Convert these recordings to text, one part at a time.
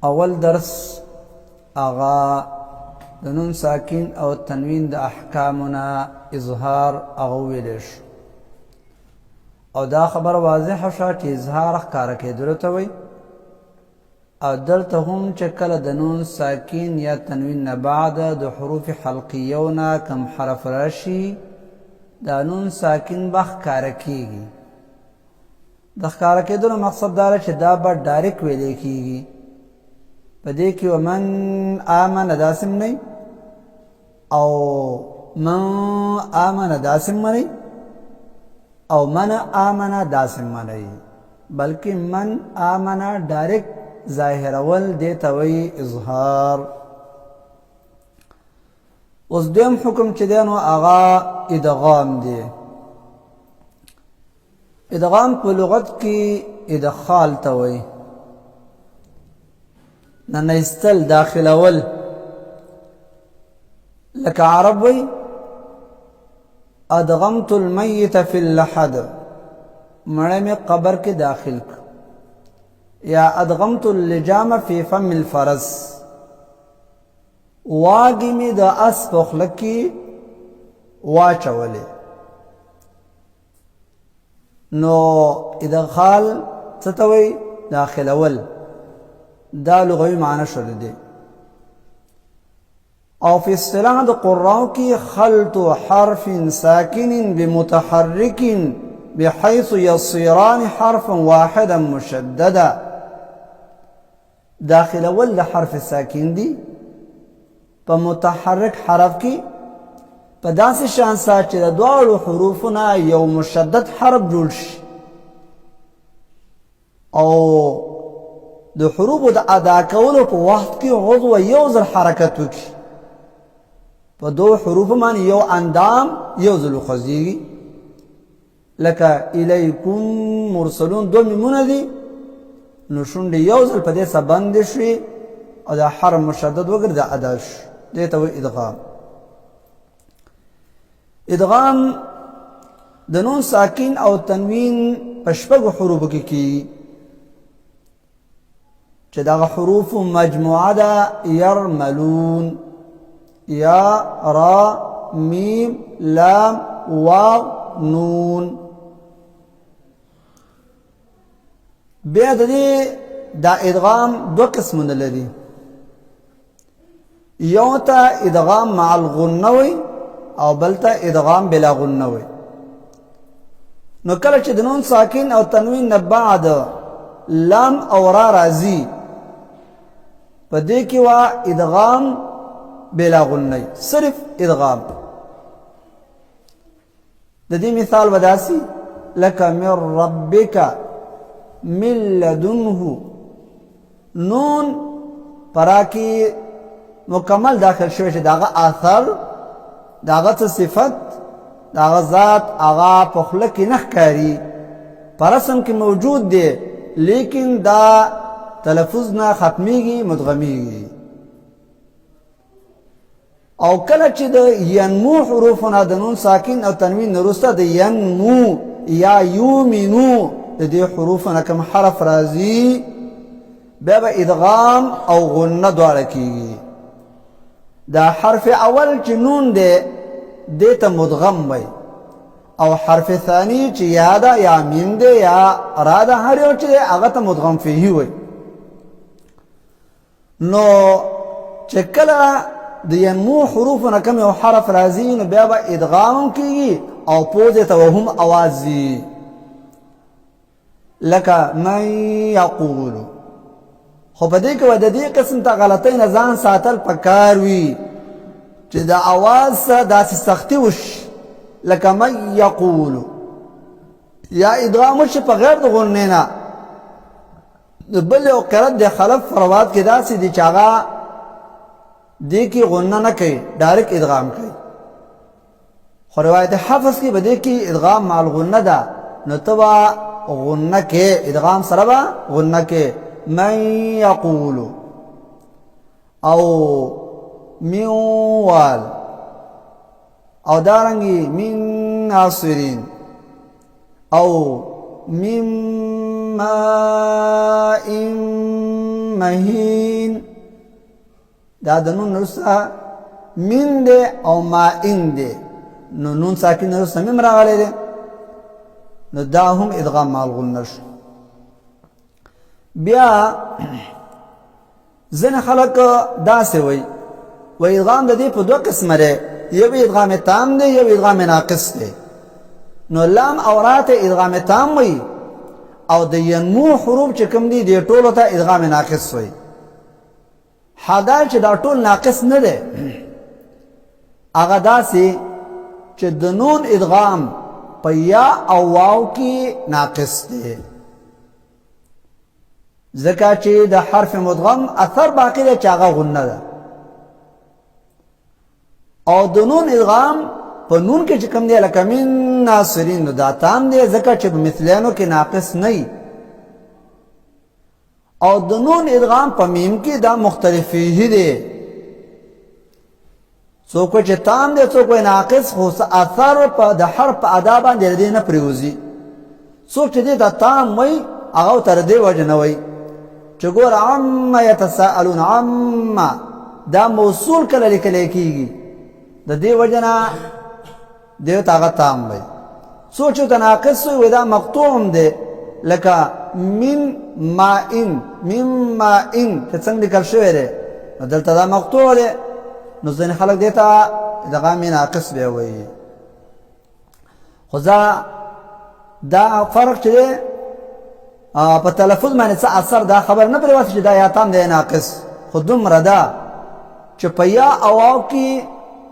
اول درس اغا د نون ساکن او تنوین د احکامنا اظهار اغویلش او دا خبر واضح شو چې اظهار ښکاره کېدلو ته وایي او دلته هم چې کله د نون ساکن یا تنوین نه بعد د حروف حلقیو نه کم حرف راشي دا نون ساکن به ښکاره کېږي. د ښکاره کېدلو مقصد دا دی چې دا به ډایرک ویلی کېږي. په دې کې ومن آمن داسم نه او من آمن داسم منی او من آمن داسم منی بلکې من آمن ډایرک ظاهر اول دیتا وی اظهار. اوس دویم حکم چې دی نو هغه ادغام دی. ادغام په لغت کې ادخال ته وایي، ننیستل، داخلول. لکه عرب وی ادغمت المیت فی اللحد، مړی مې قبر کې داخل کړ. یا ادغمت اللجام فی فم الفرس، واګې مې د اس په خوله کې واچولې. نو ادخال څه ته وایي؟ داخلول. دا لغوي معنی شول دی. او فی اصطلاح د قراءو کې خلط حرف ساکن بمتحرک بحيث يصيران حرفا واحدا مشددا. داخل اول حرف ساکن دی په متحرک حرف کې په داسې شان سره چې د دواړو حروفونه یو مشدد حرف جوړ شي او د حروفو د ادا کولو په وخت کې عضو یو ځل حرکت وکړي. په دو حروفو باندې یو اندام یو ځل وخوځېږي. لکه الیکم مرسلون دو میمونه دي، نو شونډې یو ځل په دې سره بندې شوې او دا حرف مشدد وګرځي دا ادا شو. دې ته وایي ادغام. ادغام د نون ساکن او تنوین په شپږو حروفو کې کېږي چې دغه حروف مجموعه ده. یرملون، یا، را، میم، لام، واو، نون. بیا د دې دا ادغام دو قسمونه لري. یو ته ادغام مع الغنه وي او بل ته ادغام بلا غنه وي. نو کله چې د نون ساکن او تنوین نه بعد لام او را راځي په دې کې وا ادغام بلا غنه، صرف ادغام. د دې مثال وداسي لکه من ربک من لدنه، نون پراکی مکمل داخل شوی چې داغه اثر، داغه صفت، داغه ذات هغه په خوله کې نه ښکاري، په رسم کې موجود دی لیکن دا تلفظ نه ختمیږي، مدغمیږي. او کله چې د ینمو حروفونه د نون ساکن او تنوین نه وروسته د ینمو یا یومینو د دې حروفونه کوم حرف راځي بیا به ادغام او غنه دواړه کېږي. دا حرف اول چې نون دی دې ته مدغم وایي او حرف ثانی چې یا ده یا میم دی یا را ده هر یو چې دی هغه ته مدغم فیهی وایي. نو چې کله د ینمو حروفونه کوم یو حرف راځي نو بیا به ادغام هم کېږي او پوزې ته وهم اواز ځي. لکه من یقول. خو په دې کې به د دې قسم ته غلطۍ نه ځان ساتل پکار وي چې د اواز سره داسې سختي وشي. لکه من یقول یا ادغام وشي په غیر د غنې نه. بل یو قرات د خلف فروات کې داسې دي چې هغه دې کې غنه نه کوي، ډایرک ادغام کوي. خو روایت حفظ کې به دې کې ادغام مع الغنه ده، نو ته به غنه کې ادغام سره به غنه کې من یقول او میوال او دارنګي من ناصرین او من ماء مهین دا د نون نرسته من دی او مائن دی نو نون ساکن نرسته میم راغلی دی نو دا هم ادغام مع الغنه شو بیا ځینې خلک داسې وایي و ادغام د دې په دوه قسمه دی یو ادغام تام دی یو ادغام ناقص دی نو لام او را ته ادغام تام وایي او د ینمو حروف چې کوم دي دې ټولو ته ادغام ناقص وایي حال چې دا ټول ناقص نه دی هغه داسې چې د نون ادغام په یا او واو کې ناقص دی ځکه چې د حرف مدغم اثر باقی دی چې هغه غنه ده او د نون ادغام په نون کې چې کوم دی لکه من ناصرین نو دا تام دی ځکه چې په مثلینو کې ناقص نه وي او د نون ادغام په میم کې دا مختلف فيه دی څوک چې تام دی څوک ناقص خو اثر په د حرف په ادا باندې دې نه پریوزي څوک چې دا تام وای هغه تر دې وجه نه وای چې ګور عم يتساءلون عم دا موصول کله لیکل کېږي د دې وجه نه دې تاغه تام وای څوک چې ناقص وي دا مقطوع دی لکه من مائن ته څنګه لیکل شوی دی دلته دا مقطوع دی نو ځینې خلک دې ته ادغام ناقص بیا وایي خو دا فرق چې دی په تلفظ باندې څه اثر دا خبر نه پرېوځي چې دا یا تام دی ناقص خو دومره ده چې په یا او واو کې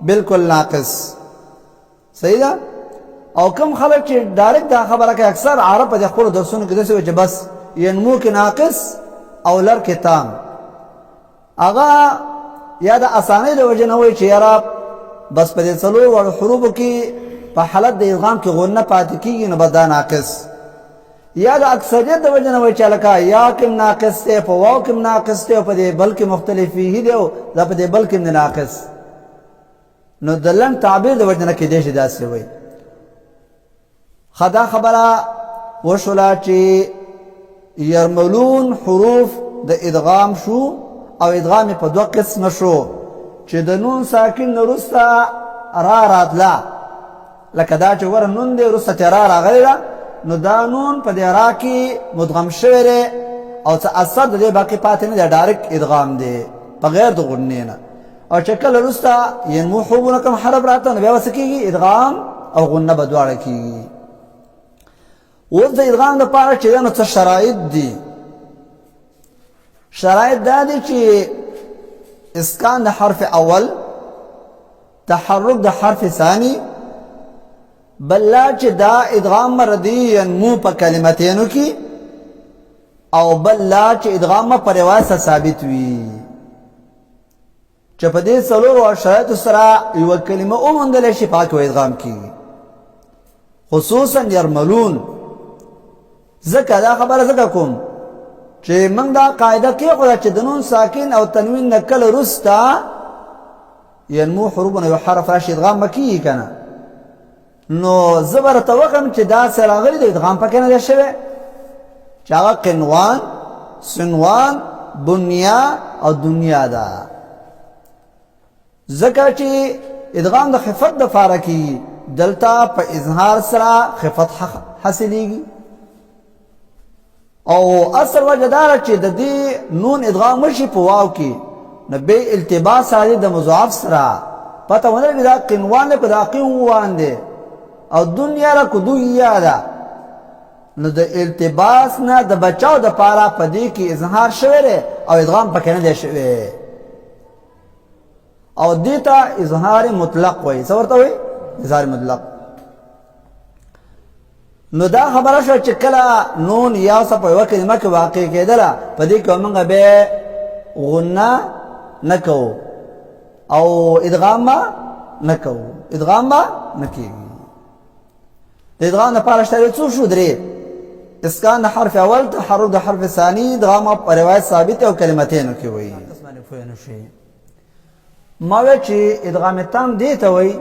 بالکل ناقص صحیح ده او کم خلک چې ډایرکټ دا خبره کوي اکثر عرب په خپل درسونو کې داسې وي چې بس ینمو کې ناقص او لر کې تام هغه یا د اسانۍ د وجه نه وایي چې یاره بس په دې څلورو حروفو کې په حالت د ادغام کې غنه پاتې کېږي نو بس دا ناقص یا د اکثریت د وجه نه وایي چې هلکه یا کې ناقص دی په واو کې ناقص دی او په دې بل کې مختلف فيه دی او دا په دې بل کې ناقص نو د لنډ تعبیر د وجه نه کېدی شي داسې وایي خدا خبره وشوله چې یرملون حروف د ادغام شو او ادغام په دوه قسمه شو چې د نون ساکن وروسته را راتله لکه دا چې ور نون دی وروسته را راغلی ده نو دا نون په دې را کې مدغم شوی دی او څه اثر د دې باقي پاتې نه دی ډایرکټ ادغام دی بغیر د غنې نه او چې کله وروسته ینمو حروفونه کوم حرف راته نو بیا څه کېږي ادغام او غنه به دواړه کېږي اوس د ادغام دپاره چې نو څه شرایط دي شرایط دا دي چې اسکان د حرف اول تحرک د حرف ثانی بل چې دا ادغام ردی ینمو په کلمتینو کې او بل چې ادغام په روایت ثابت وي چې په دې څلورو شرایطو سره یوه کلمه وموندلی شي په هغه کې ادغام کېږي خصوصا یرملون ځکه دا خبره ځکه کوم چې موږ دا قاعده کېښوده چې د نون ساکن او تنوین نه کله وروسته ینمو حروفونه یو حرف راشي ادغام به کېږي که نه نو زه به راته وښیم چې داسې راغلي د ادغام پکې نه دی شوی چې هغه قنوان سنوان بنیا او دنیا ده ځکه چې ادغام د خفت دپاره کېږي دلته په اظهار سره خفت حاصلېږي او اصل وجه دا چې د دې نون ادغام وشي په واو کې نو بې التباس راځي د مضاعف سره پته ونه لګي دا قنوان دی که دا قنوان دی او دنیا را که دویا ده نو د التباس نه د بچاو دپاره په دې کې اظهار شوی دی او ادغام پکې نه دی شوی او دې ته اظهار مطلق وایي څه ورته وایي اظهار مطلق نو دا خبره شو چې کله نون یا څه په یوه کلمه کې واقع کېدله په دې کې موږ به غنه نه کوو او ادغام به نه کوو ادغام به نه کېږي د ادغام لپاره شته څو شو درې اسکان د حرف اول تحرک د حرف ثانی ادغام په روایت ثابت او کلمتینو کې وایي ما وی چې ادغام تام دې ته وایي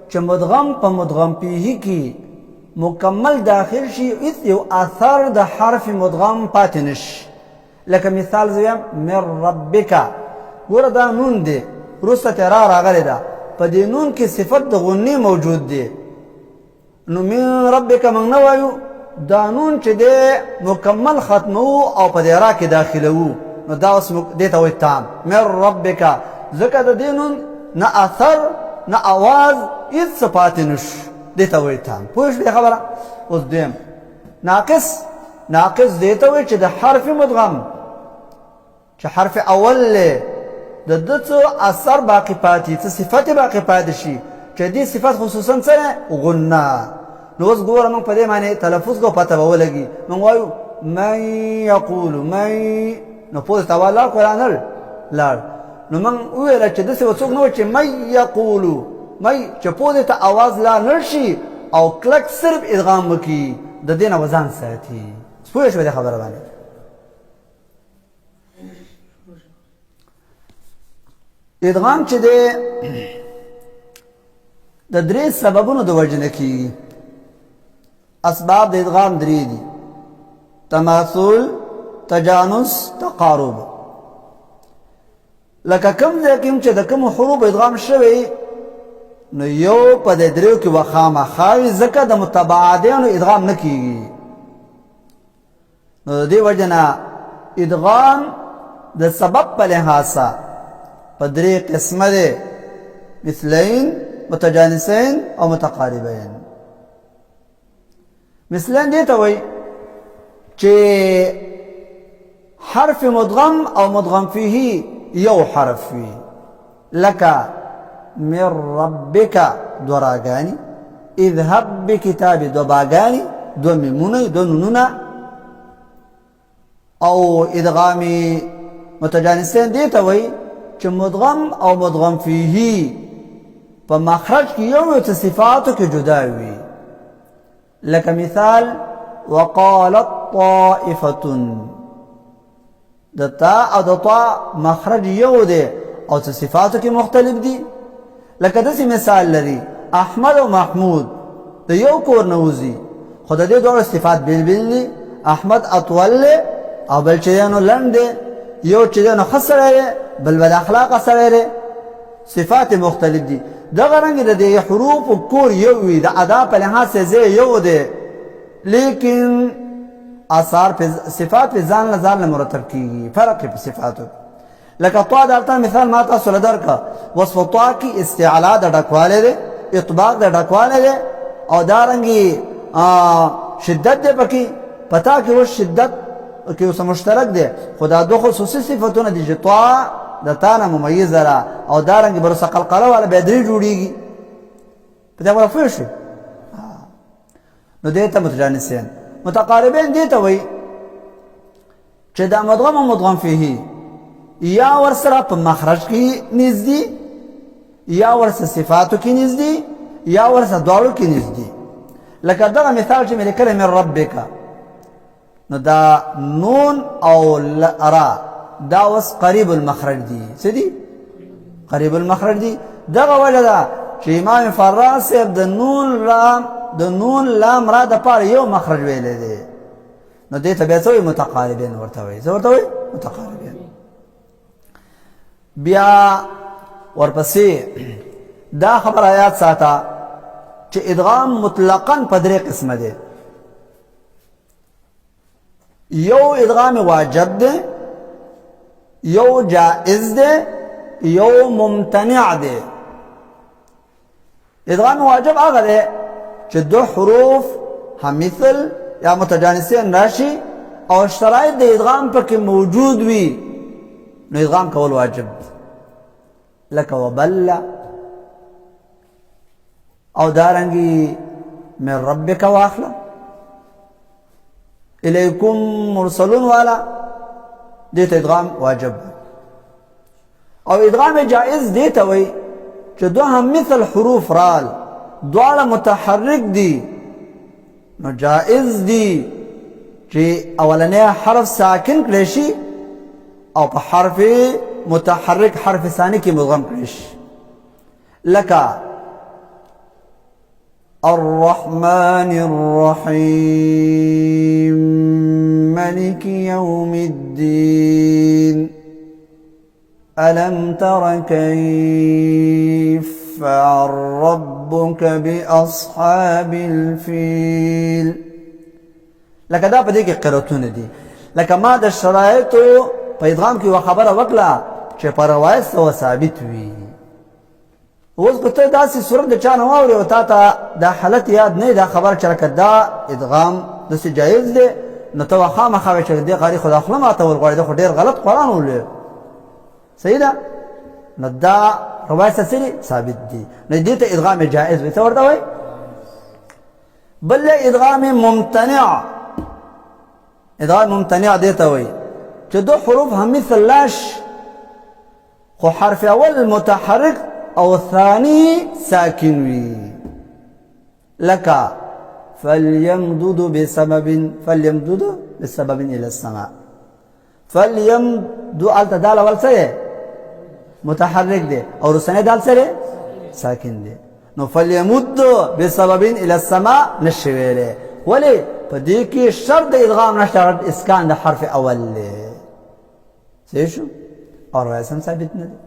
چې مدغم په مدغم فیه کې مکمل داخل شي هیڅ یو اثر د حرف مدغم پاتې نشي لکه مثال زویم من ربک ګوره دا نون دی وروسته ترې راغلی ده په دې نون کې صفت د غنې موجود دی نو من ربک موږ نه وایو دا نون چې دی مکمل ختمو او په دې را کې داخلوو نو دا اوس دې ته وایي تام من ربک ځکه د دې نون نه اثر نه اواز هېڅ څه پاتې نه شو دې ته وایي تام پوه شوې خبره اوس دویم ناقص دې ته وایي چې د حرف مدغم چې حرف اول دی د ده څه اثر باقي پاتې څه صفت باقي پاتې شي چې دې صفت خصوصا څه غنه نو اوس ګوره موږ په دې باندې تلفظ کو پته به ولګي موږ وایو من یقول من نو پوز ته والا قرآن لاړ نو موږ وویله چې داسې به څوک نه وایي چې من یقولو مای چې پوزې ته اواز لا نه شي او کلک صرف ادغام وکړي د دې نه به ځان ساتي پوه شوې دې خبره باندې ادغام چې دی د درې سببونو د وجې نه کېږي اسباب د ادغام درې دي تماثل تجانس تقارب لکه کوم ځای کې چې د کومو حروف ادغام شوی نو یو په دې دریو کې به خامخا وي ځکه د متباعدینو ادغام نه کېږي نو د دې وجې نه ادغام د سبب په لحاظ په درې قسمه دی مثلین متجانسین او متقاربین مثلین دې ته وایي چې حرف مدغم او مدغم فيه یو حرف وي لکه من ربک دو راګانی اذهب بکتابی دو باګانی دو میمونه دو نونونه او ادغامی متجانسین دې ته وایي چې مدغم او مدغم فيه په مخرج کې یو څه صفاتو کې جدا وي لکه مثال وقالت طائفة د تا او د طا مخرج یو دی او څه صفاتو کې مختلف دي لکه داسې مثال لري احمد او محمود د یو کور نه وځي خو د دې دواړو صفات بېل بېل دي احمد اطول دی او بل چې دی نو لنډ دی یو چې دی نو ښه سړی دی بل بد اخلاقه سړی دی صفات مختلف دي دغه رنګ د دې حروف کور یو وي د ادا په لحاظ ځای یو دی لیکن آثار په صفات په ځان له مرتب کیږي فرق په صفاتو لکه طا دلته مثال ما تاسو له درکا وصف طا کی استعلا د ډکواله دی اطباق د ډکواله دی او دارنګي شدت دی پکې پتا کې و شدت کې اوس مشترک دی خدا دو خصوصي صفاتونه دي چې طا د تا نه ممیزه را او دارنګي برسه قلقله ولا بدري جوړیږي په دا ولا شي نو دې ته متجانسین متقاربین دې ته وایي چې دا مدغم او مدغم فيه یا ورسره په مخرج کې نږدې یا ورسره صفاتو کې نږدې یا ورسره دواړو کې نږدې لکه دغه مثال چې مې لیکلی من ربک نو دا نون او را دا اوس قریب المخرج دي څه دي قریب المخرج دي دغه وجه ده چې امام فراس صاحب د نون لام را د پاره یو مخرج ویلی دی نو دې ته بیا څه وایي متقاربین ورته وایي څه ورته وایي متقاربین بیا ورپسې دا خبر آیات ساته چې ادغام مطلقاً په درې قسمه دی یو ادغام واجب دی یو جائز دی یو ممتنع دی ادغام واجب هغه دی چې دو حروف هم مثل یا متجانسین راشي او شرایط د ادغام پکې موجود وي نو ادغام کول واجب لکه وبل او دارنګي من ربک واخله الیکم مرسلون والا دې ته ادغام واجب او ادغام جائز دې ته وایي چې دوه هم مثل حروف رال دواړه متحرک دي نو جائز دي چې اولنی حرف ساکن کړی شي او په حرف متحرک حرف ثانی کې مدغم کړی شي لکه الرحمن الرحیم ملك يوم الدين ألم تر كيف فعل ربك بأصحاب الفيل. لکه دا په دې کې قرتونه دي، لکه ما د شرایطو په ادغام کې یوه خبره وکړه چې په روایت سره ثابت وي. اوس که ته داسې صورت د چا نه واورې او تا ته دا حالت یاد نه وي، دا خبره چې لکه دا ادغام داسې جایز دی، نو ته خامخا وایې چې دې قاري خو دا خوله ماتول غواړي، دا خو ډېر غلط قرآن ولوی. صحیح ده؟ نو دا روایت سره ثابت دي، نو دې ته ادغام جایز وي. څه ورته وایي؟ بل ادغام ممتنع. ادغام ممتنع دې ته وایي چې دو حروف هم مثل لاش، خو حرف اول متحرک او ثاني ساکن وي. لکه فليمدد بسبب الى السماء. فليمدد الته دال اول څه متحرک دی او رسنه دال سره ساکن دی، نو فليمد بسبب الى السماء نشویله. ولی په دې کې شرط د ادغام نشته، اسکان د حرف اول دی. صحیح شو؟ اور ویسم ثابت نه دی.